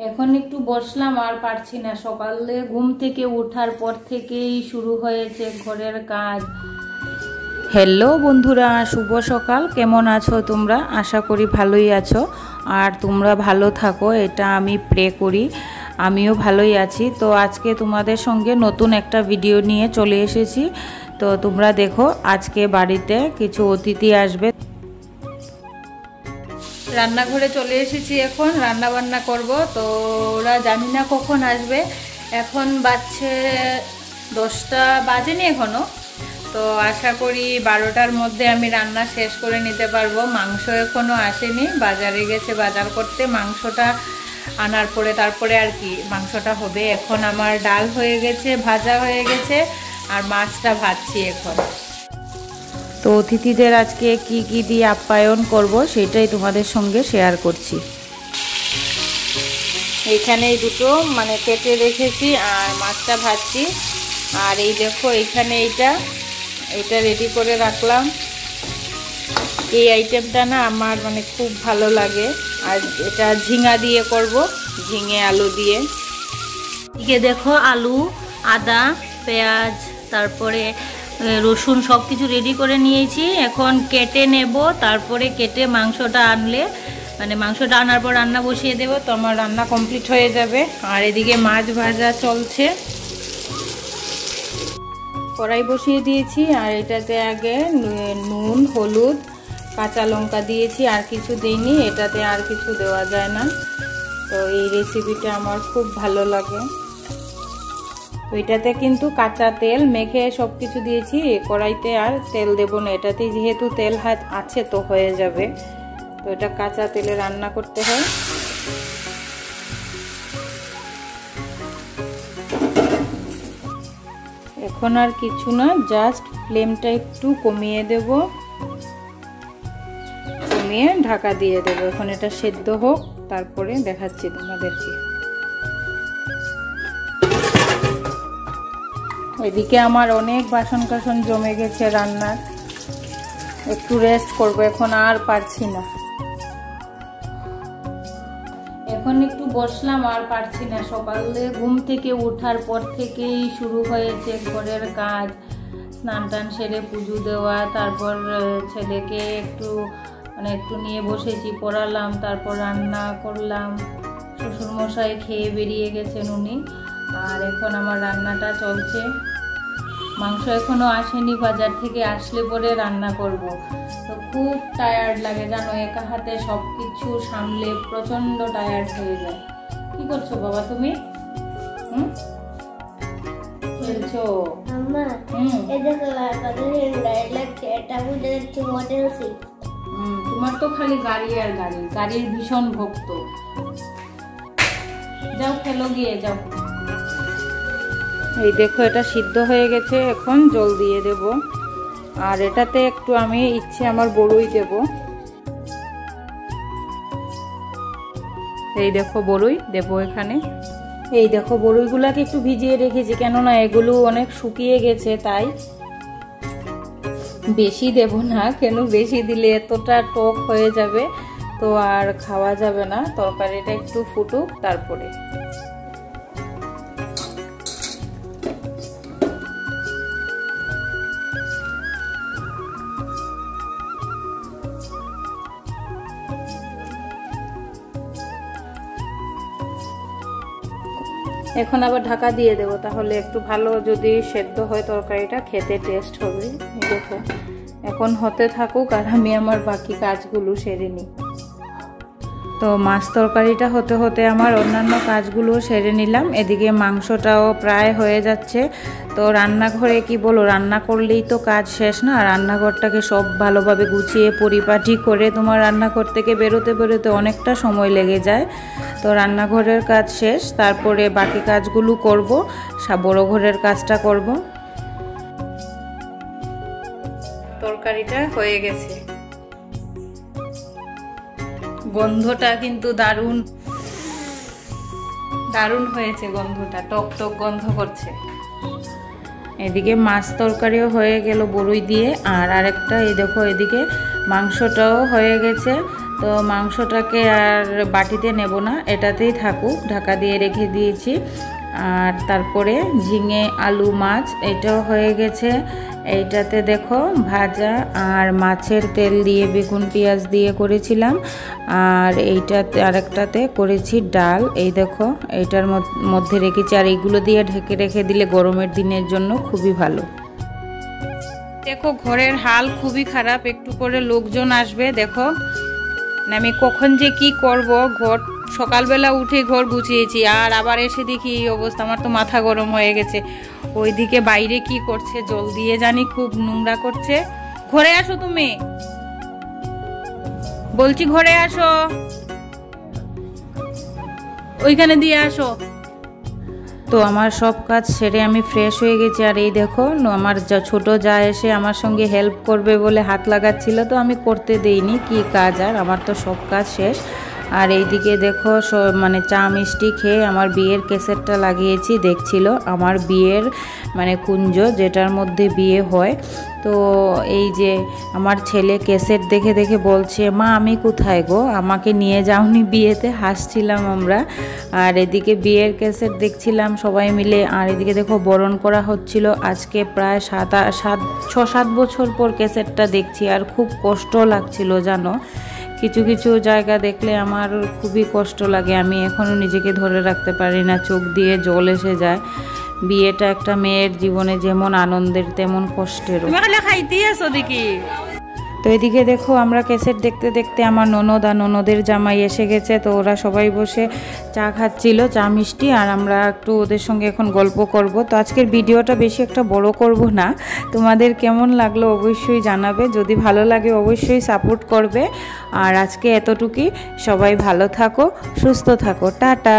এখন একটু বসলাম, আর পারছি না। সকালে ঘুম থেকে ওঠার পর থেকেই শুরু হয়েছে ঘরের কাজ। হ্যালো বন্ধুরা, শুভ সকাল। কেমন আছো তোমরা? আশা করি ভালোই আছো, আর তোমরা ভালো থাকো এটা আমি প্রে করি। আমিও ভালোই আছি। তো আজকে তোমাদের সঙ্গে নতুন একটা ভিডিও নিয়ে চলে এসেছি। তো তোমরা দেখো, আজকে বাড়িতে কিছু অতিথি আসবে। রান্নাঘরে চলে এসেছি, এখন রান্না বান্না করব। তো ওরা জানি না কখন আসবে। এখন বাজছে 10টা বাজেনি এখনও। তো আশা করি 12টার মধ্যে আমি রান্না শেষ করে নিতে পারবো। মাংস এখনও আসেনি, বাজারে গেছে বাজার করতে। মাংসটা আনার পরে তারপরে আর কি মাংসটা হবে। এখন আমার ডাল হয়ে গেছে, ভাজা হয়ে গেছে, আর মাছটা ভাজছি এখন। তো অতিথিদের আজকে কি কি দিয়ে আপ্যায়ন করব সেটাই তোমাদের সঙ্গে শেয়ার করছি। এইখানে এই দুটো কেটে রেখেছি, আর মাছটা ভাজছি। আর এই দেখো এইখানে এইটা রেডি করে রাখলাম। এই আইটেমটা না আমার খুব ভালো লাগে। আর এটা ঝিঙা দিয়ে করব, ঝিঙে আলু দিয়ে। এদিকে দেখো আলু, আদা, পেঁয়াজ, তারপরে রসুন সব কিছু রেডি করে নিয়েছি। এখন কেটে নেব, তারপরে কেটে মাংসটা আনলে মাংসটা আনার পর রান্না বসিয়ে দেব। তো আমার রান্না কমপ্লিট হয়ে যাবে। আর এদিকে মাছ ভাজা চলছে, কড়াই বসিয়ে দিয়েছি। আর এটাতে আগে নুন, হলুদ, কাঁচা লঙ্কা দিয়েছি, আর কিছু দিইনি। এটাতে আর কিছু দেওয়া যায় না। তো এই রেসিপিটা আমার খুব ভালো লাগে। তো এটাতে কিন্তু কাঁচা তেল মেখে সব কিছু দিয়েছি, কড়াইতে আর তেল দেব না। এটাতে যেহেতু তেল আছে তো হয়ে যাবে। তো এটা কাঁচা তেলে রান্না করতে হয়। এখন আর কিছু না, জাস্ট ফ্লেমটা একটু কমিয়ে দেব, কমিয়ে ঢাকা দিয়ে দেব। এখন এটা সেদ্ধ হোক, তারপরে দেখাচ্ছি তোমাদেরকে। এদিকে আমার অনেক বাসন কাসন জমে গেছে রান্নার। একটু রেস্ট করব, এখন আর পারছি না। এখন একটু বসলাম, আর পারছি না। সকালে ঘুম থেকে ওঠার পর থেকেই শুরু হয়েছে ঘরের কাজ। স্নান টান সেরে পুজো দেওয়া, তারপর ছেলেকে একটু নিয়ে বসেছি, পড়ালাম, তারপর রান্না করলাম। শ্বশুরমশাই খেয়ে বেরিয়ে গেছেন উনি। আর এখন আমার রান্নাটা চলছে। মাংস এখনো আসেনি বাজার থেকে, আসলে পরে রান্না করব। তো খুব টায়ার্ড লাগে জানো, একা হাতে সব কিছু সামলে প্রচন্ড টায়ার্ড হয়ে যায়। কি করছো বাবা তুমি? খেলছো? তোমার তো খালি গাড়ি আর গাড়ি, গাড়ির ভীষণ ভক্ত। যাও খেলো গিয়ে, যাও। এই দেখো এটা সিদ্ধ হয়ে গেছে, এখন জল দিয়ে দেব। আর এটাতে একটু আমি ইচ্ছে আমার বড়ই দেব। এই দেখো বড়ই দেব এখানে। এই দেখো বড়ইগুলাকে একটু ভিজিয়ে রেখেছি, কেননা এগুলো অনেক শুকিয়ে গেছে, তাই বেশি দেব না। কেন বেশি দিলে এতটা টক হয়ে যাবে, তো আর খাওয়া যাবে না। তরকারিটা একটু ফুটুক, তারপরে। এখন আবার ঢাকা দিয়ে দেব, তাহলে একটু ভালো যদি সেদ্ধ হয় তরকারিটা, খেতে টেস্ট হবে। দেখো এখন হতে থাকুক, আর আমি আমার বাকি কাজগুলো সেরে নিই। তো মাছ তরকারিটা হতে হতে আমার অন্যান্য কাজগুলো সেরে নিলাম। এদিকে মাংসটাও প্রায় হয়ে যাচ্ছে। তো রান্নাঘরে কি বলো, রান্না করলেই তো কাজ শেষ না। রান্নাঘরটাকে সব ভালোভাবে গুছিয়ে পরিপাটি করে তোমার রান্নাঘর থেকে বেরোতে বেরোতে অনেকটা সময় লেগে যায়। তো রান্নাঘরের কাজ শেষ, তারপরে বাকি কাজগুলো করব, বড় ঘরের কাজটা করব। তরকারিটা হয়ে গেছে, গন্ধটা কিন্তু দারুণ দারুণ হয়েছে। গন্ধটা টক টক গন্ধ করছে। এদিকে মাছ তরকারিও হয়ে গেল বড়ই দিয়ে। আর আরেকটা এই দেখো, এদিকে মাংসটাও হয়ে গেছে। তো মাংসটাকে আর বাটিতে নেব না, এটাতেই থাকুক, ঢাকা দিয়ে রেখে দিয়েছি। আর তারপরে ঝিঙে আলু মাছ এটাও হয়ে গেছে। এইটাতে দেখো ভাজা আর মাছের তেল দিয়ে বেগুন পেঁয়াজ দিয়ে করেছিলাম। আর এইটাতে আরেকটাতে করেছি ডাল, এই দেখো এইটার মধ্যে রেখেছি। আর এইগুলো দিয়ে ঢেকে রেখে দিলে গরমের দিনের জন্য খুবই ভালো। দেখো ঘরের হাল খুবই খারাপ, একটু করে লোকজন আসবে। দেখো আমি কখন যে কি করব, ঘর সকালবেলা উঠে ঘর গুছিয়েছি আর আবার এসে দেখি এই অবস্থা। আমার তো মাথা গরম হয়ে গেছে। ওইদিকে বাইরে কি করছে জল দিয়ে জানি, খুব নোংরা করছে। ঘরে আসো, তুমি বলছি ঘরে আসো, ওইখানে দিয়ে আসো। তো আমার সব কাজ সেরে আমি ফ্রেশ হয়ে গেছি। আর এই দেখো আমার ছোট যা এসে আমার সঙ্গে হেল্প করবে বলে হাত লাগাচ্ছিল, তো আমি করতে দেইনি, কি কাজ আর, আমার তো সব কাজ শেষ। আর এইদিকে দেখো মানে চা মিষ্টি খেয়ে আমার বিয়ের ক্যাসেটটা লাগিয়েছি, দেখছিল আমার বিয়ের মানে কুঞ্জ যেটার মধ্যে বিয়ে হয়। তো এই যে আমার ছেলে ক্যাসেট দেখে দেখে বলছে, মা আমি কোথায় গো, আমাকে নিয়ে যাওনি বিয়েতে, হাসছিলাম আমরা। আর এদিকে বিয়ের ক্যাসেট দেখছিলাম সবাই মিলে। আর এদিকে দেখো বরণ করা হচ্ছিল, আজকে প্রায় 6-7 বছর পর ক্যাসেটটা দেখছি। আর খুব কষ্ট লাগছিল জানো, কিছু কিছু জায়গা দেখলে আমার খুবই কষ্ট লাগে, আমি এখনও নিজেকে ধরে রাখতে পারি না, চোখ দিয়ে জল এসে যায়। বিয়েটা একটা মেয়ের জীবনে যেমন আনন্দের তেমন কষ্টেরও। খাইতেই আছো দেখি। তো এদিকে দেখো আমরা ক্যাসেট দেখতে দেখতে আমার ননদ আর ননদের জামাই এসে গেছে। তো ওরা সবাই বসে চা খাচ্ছিল, চা মিষ্টি, আর আমরা একটু ওদের সঙ্গে এখন গল্প করব। তো আজকের ভিডিওটা বেশি একটা বড় করব না, তোমাদের কেমন লাগলো অবশ্যই জানাবে, যদি ভালো লাগে অবশ্যই সাপোর্ট করবে। আর আজকে এতটুকুই, সবাই ভালো থাকো, সুস্থ থাকো, টাটা।